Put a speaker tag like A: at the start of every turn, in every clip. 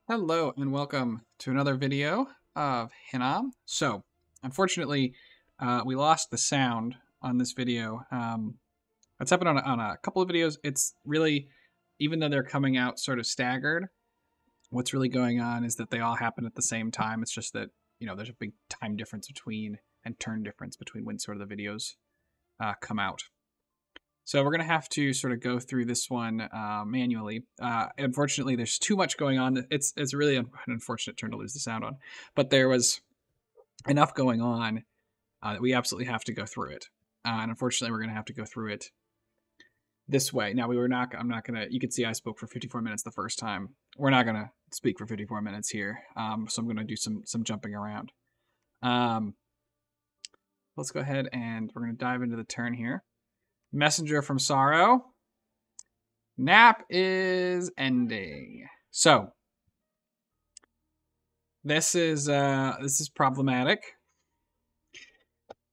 A: Hello and welcome to another video of Hinnom. So, unfortunately, we lost the sound on this video. It's happened on a couple of videos. It's really, even though they're coming out sort of staggered, what's really going on is that they all happen at the same time. It's just that, there's a big time difference between and turn difference between when sort of the videos come out. So we're going to have to sort of go through this one manually. Unfortunately, there's too much going on. It's really an unfortunate turn to lose the sound on. But there was enough going on that we absolutely have to go through it. And unfortunately, we're going to have to go through it this way. Now, I'm not going to, you can see I spoke for 54 minutes the first time. We're not going to speak for 54 minutes here. So I'm going to do some jumping around. Let's go ahead and we're going to dive into the turn here. Messenger from Sorrow. Nap is ending. So this is problematic.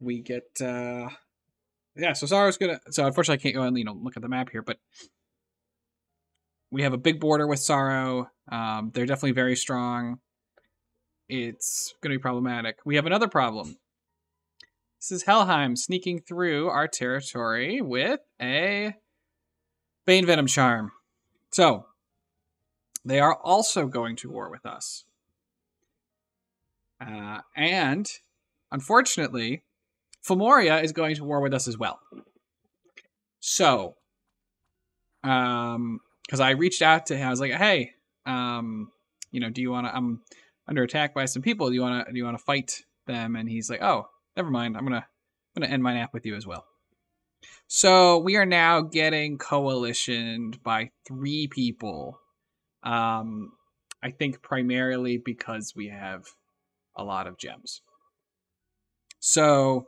A: We get so Sorrow's gonna. So unfortunately, I can't go and look at the map here, but we have a big border with Sorrow. They're definitely very strong. It's gonna be problematic. We have another problem. This is Helheim sneaking through our territory with a Bane Venom Charm. So, they are also going to war with us. And, unfortunately, Fimoria is going to war with us as well. So, because I reached out to him, I was like, hey, do you want to, I'm under attack by some people, do you want to fight them? And he's like, oh, never mind. I'm gonna end my nap with you as well. So we are now getting coalitioned by 3 people. I think primarily because we have a lot of gems. So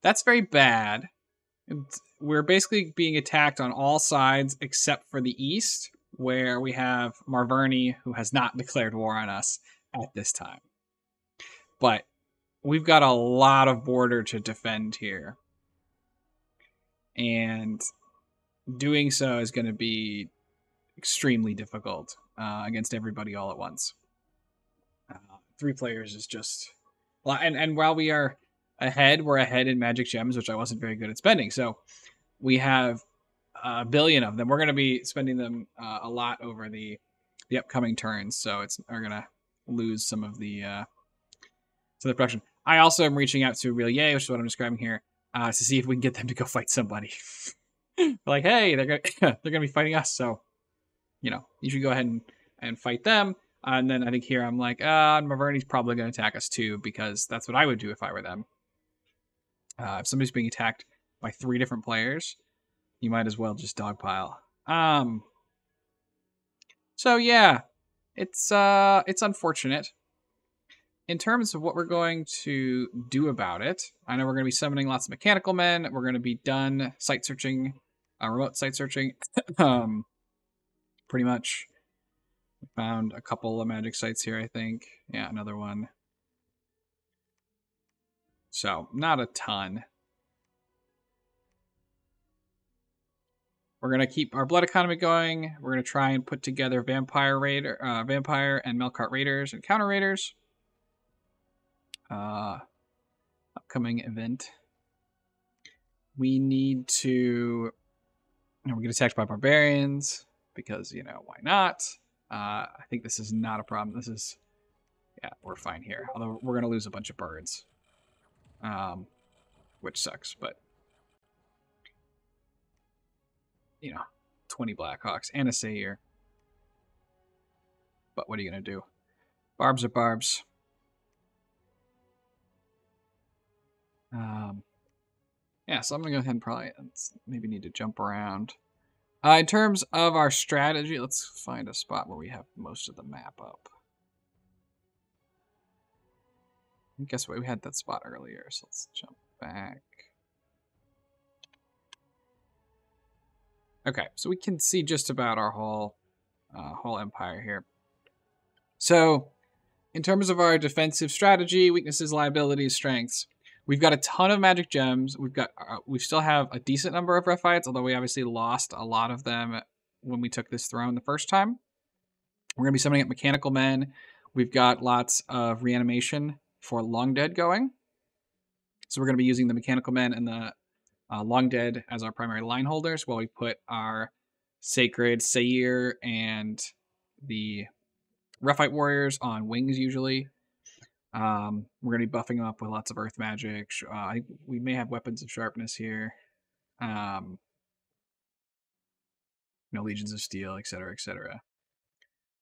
A: that's very bad. We're basically being attacked on all sides except for the east, where we have Marverni, who has not declared war on us at this time. But we've got a lot of border to defend here. And doing so is going to be extremely difficult against everybody all at once. 3 players is just... And while we are ahead, we're ahead in magic gems, which I wasn't very good at spending. So we have a billion of them. We're going to be spending them a lot over the upcoming turns. So we're going to lose some of the production. I also am reaching out to Relie, which is what I'm describing here, to see if we can get them to go fight somebody. Like, hey, they're gonna be fighting us, so you should go ahead and fight them. And then I think here I'm like, Maverni's probably gonna attack us too, because that's what I would do if I were them. If somebody's being attacked by 3 different players, you might as well just dogpile. So yeah, it's unfortunate. In terms of what we're going to do about it, I know we're going to be summoning lots of mechanical men. We're going to be done site searching, remote site searching. Pretty much. We found a couple of magic sites here, I think. Yeah, another one. So, not a ton. We're going to keep our blood economy going. We're going to try and put together Vampire and Melkart Raiders and Counter Raiders. Upcoming event. We need to... we get attacked by barbarians because, why not? I think this is not a problem. This is... yeah, we're fine here. Although we're going to lose a bunch of birds. Which sucks, but... 20 Blackhawks and a Sayer. But what are you going to do? Barbs are barbs. Yeah, so I'm going to go ahead and probably maybe need to jump around. In terms of our strategy, let's find a spot where we have most of the map up. And guess what? We had that spot earlier, so let's jump back. Okay, so we can see just about our whole empire here. So, in terms of our defensive strategy, weaknesses, liabilities, strengths, we've got a ton of magic gems. We still have a decent number of Rephites, although we obviously lost a lot of them when we took this throne the first time. We're going to be summoning up mechanical men. We've got lots of reanimation for long dead going. So we're going to be using the mechanical men and the long dead as our primary line holders, while we put our sacred Seir and the Roughite warriors on wings usually. We're going to be buffing them up with lots of earth magic. I think we may have weapons of sharpness here. Legions of steel, etc., etc.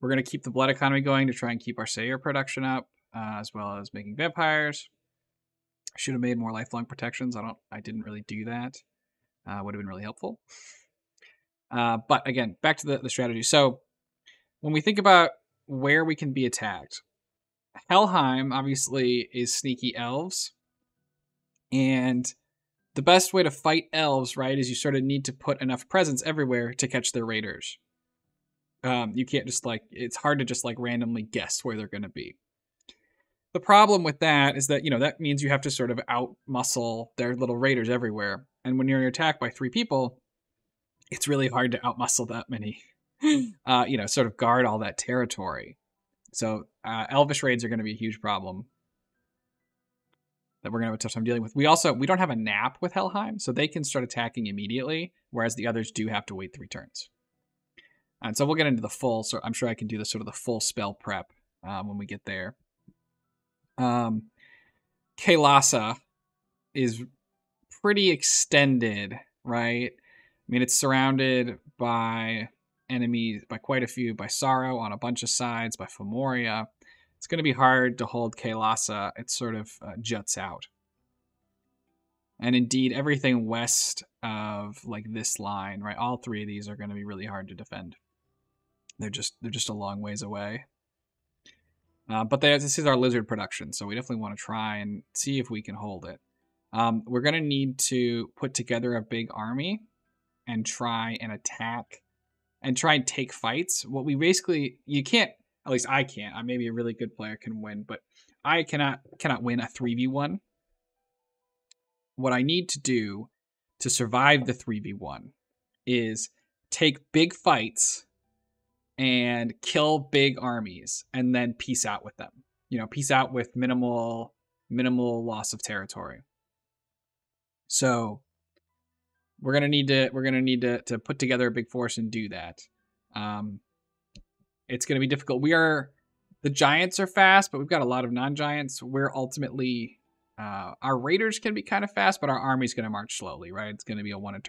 A: We're going to keep the blood economy going to try and keep our Seir production up, as well as making vampires. I should have made more lifelong protections. I didn't really do that. Would have been really helpful. But again, back to the strategy. So when we think about where we can be attacked, Helheim obviously is sneaky elves. And the best way to fight elves, right, is you sort of need to put enough presence everywhere to catch their raiders. You can't just it's hard to just randomly guess where they're going to be. The problem with that is that, that means you have to sort of outmuscle their little raiders everywhere. And when you're attacked by 3 people, it's really hard to outmuscle that many, sort of guard all that territory. So elvish raids are going to be a huge problem that we're going to have a tough time dealing with. We don't have a nap with Helheim, so they can start attacking immediately, whereas the others do have to wait 3 turns. And so we'll get into the full, so I'm sure I can do the sort of the full spell prep when we get there. Kailasa is pretty extended, right? I mean, it's surrounded by enemies, by quite a few, by Sorrow on a bunch of sides, by Femoria. It's going to be hard to hold Kailasa. It sort of juts out. And indeed, everything west of this line, right? All 3 of these are going to be really hard to defend. They're just a long ways away. But this is our lizard production, so we definitely want to try and see if we can hold it. We're going to need to put together a big army and try and attack and try and take fights. What we basically, you can't, at least I can't, maybe a really good player can win, but I cannot win a 3v1. What I need to do to survive the 3v1 is take big fights and kill big armies and then peace out with them. Peace out with minimal loss of territory. So we're gonna need to put together a big force and do that. It's gonna be difficult. The giants are fast, but we've got a lot of non-giants. We're ultimately our raiders can be kind of fast, but our army's gonna march slowly, right? It's gonna be a one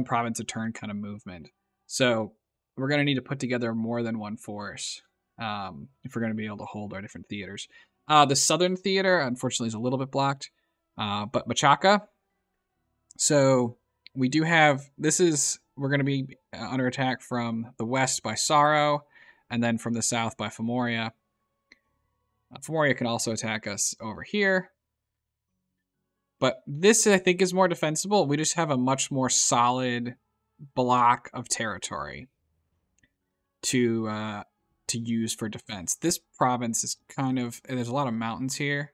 A: province a turn kind of movement. So we're going to need to put together more than one force if we're going to be able to hold our different theaters. The southern theater, unfortunately, is a little bit blocked, but Machaca. So we do have, we're going to be under attack from the west by Sorrow, and then from the south by Femoria. Femoria can also attack us over here. But this, I think, is more defensible. We just have a much more solid block of territory to use for defense. This province is there's a lot of mountains here,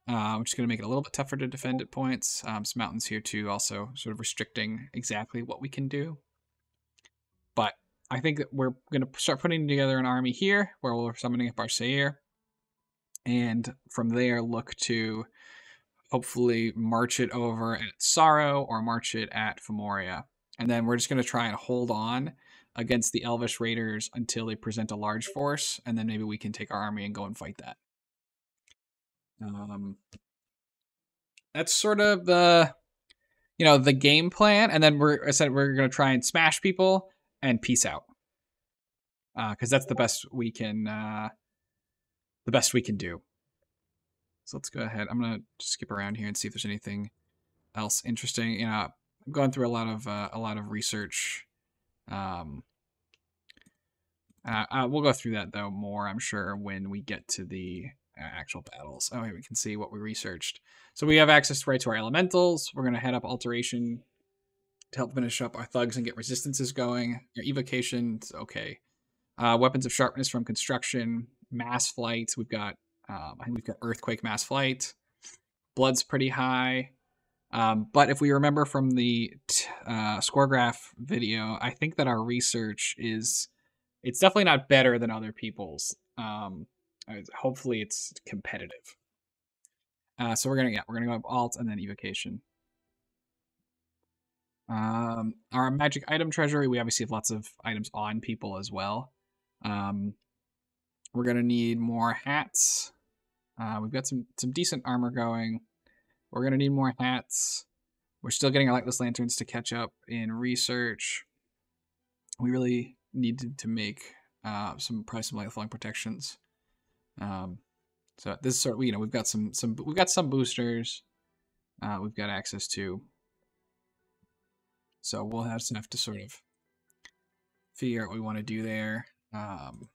A: which is going to make it a little bit tougher to defend at points. Some mountains here too, also sort of restricting exactly what we can do. But I think that we're going to start putting together an army here, where we're summoning up our Seir, and from there look to hopefully march it over at Sorrow or march it at Femoria. And then we're just going to try and hold on against the Elvish Raiders until they present a large force, and then maybe we can take our army and go and fight that. That's sort of the game plan, and then we're going to try and smash people and peace out, because that's the best we can do. So let's go ahead. I'm going to skip around here and see if there's anything else interesting. I'm going through a lot of research. We'll go through that though more, I'm sure, when we get to the actual battles. Oh, here we can see what we researched. So we have access right to our elementals. We're going to head up alteration to help finish up our thugs and get resistances going. Your evocation's okay. Weapons of sharpness from construction, mass flight. We've got I think we've got earthquake, mass flight. Blood's pretty high. But if we remember from the score graph video, I think that our research is It's definitely not better than other people's. Hopefully it's competitive. So we're gonna go up alt and then evocation. Our magic item treasury, we obviously have lots of items on people as well. We're gonna need more hats. We've got some decent armor going. We're gonna need more hats. We're still getting our lightless lanterns to catch up in research. We really needed to make probably some light flowing protections. So this is sort of, we've got some boosters. We've got access to. So we'll have to sort of figure out what we want to do there. Let's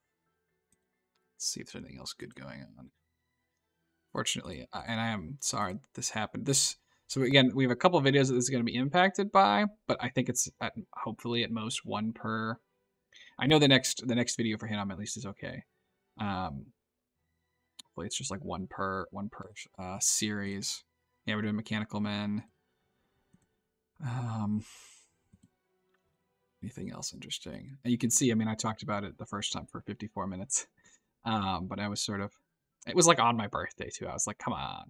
A: see if there's anything else good going on. Fortunately, and I am sorry that this happened. So again, we have a couple of videos that this is going to be impacted by, but I think it's hopefully at most one per. I know the next video for Hinnom at least is okay. Hopefully it's just like one per series. Yeah, we're doing Mechanical Men. Anything else interesting? And you can see, I mean, I talked about it the first time for 54 minutes. But I was sort of, it was like on my birthday too. I was like, come on.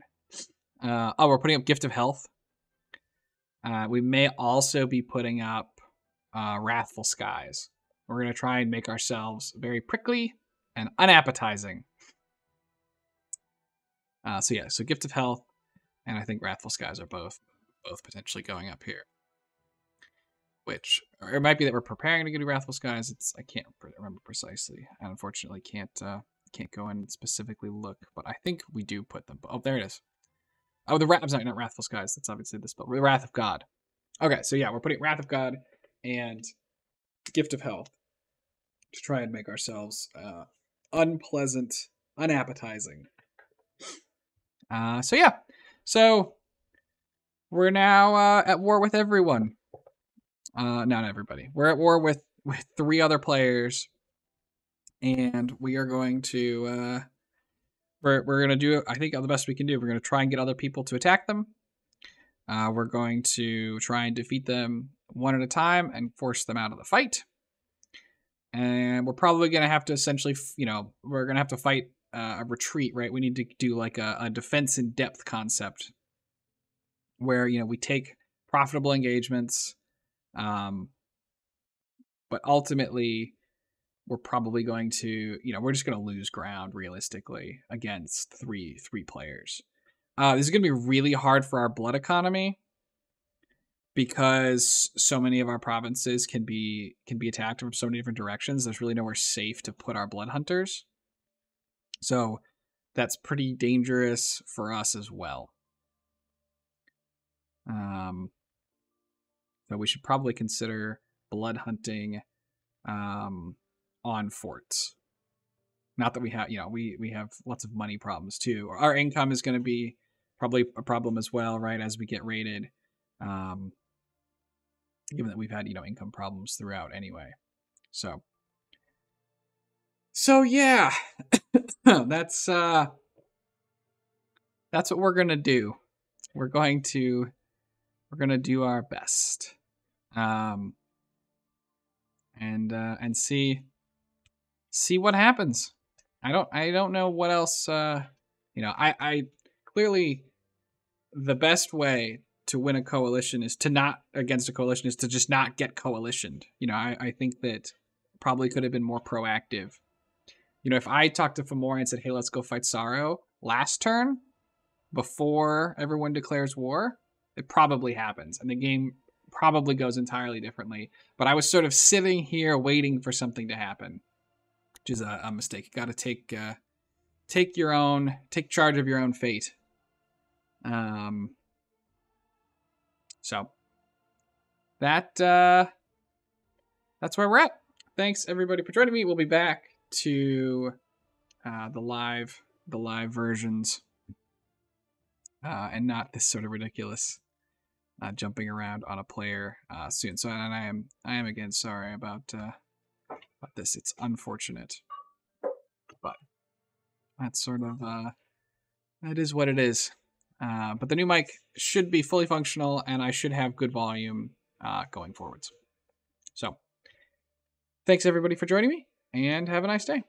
A: Oh, we're putting up Gift of Health. We may also be putting up Wrathful Skies. We're going to try and make ourselves very prickly and unappetizing. So Gift of Health, and I think Wrathful Skies are both potentially going up here. Which, or it might be that we're preparing to go to Wrathful Skies. I can't remember precisely. I unfortunately can't go and specifically look, but I think we do put them. Oh, there it is. Oh, I'm sorry, not Wrathful Skies. That's obviously the spell. The Wrath of God. Okay, so yeah, we're putting Wrath of God and Gift of Health to try and make ourselves unpleasant, unappetizing. So yeah, so we're now at war with everyone. Not everybody. We're at war with 3 other players, and we are going to we're gonna do, I think, the best we can do. We're gonna try and get other people to attack them. We're going to try and defeat them one at a time and force them out of the fight. And we're probably gonna have to essentially, we're gonna have to fight a retreat, right? We need to do like a defense in depth concept, where we take profitable engagements. But ultimately, we're probably going to, we're just going to lose ground realistically against three players. This is going to be really hard for our blood economy because so many of our provinces can be attacked from so many different directions. There's really nowhere safe to put our blood hunters. So that's pretty dangerous for us as well. So we should probably consider blood hunting on forts. Not that we have, we have lots of money problems too. Our income is going to be probably a problem as well, right, as we get raided. Given that we've had, income problems throughout anyway. So yeah, that's what we're going to do. We're going to do our best. And see what happens. I don't know what else. I clearly the best way to win a coalition is to not against a coalition is to just not get coalitioned. I think that probably could have been more proactive. If I talked to Fomori and said, "Hey, let's go fight Sorrow" last turn before everyone declares war, it probably happens, and the game probably goes entirely differently. But I was sort of sitting here waiting for something to happen, which is a mistake. You got to take charge of your own fate. So that's where we're at. Thanks everybody for joining me. We'll be back to the live versions, and not this sort of ridiculous jumping around on a player soon. So, and I am again sorry about this. It's unfortunate, but that's sort of that is what it is. But the new mic should be fully functional, and I should have good volume going forwards. So, thanks everybody for joining me. and have a nice day.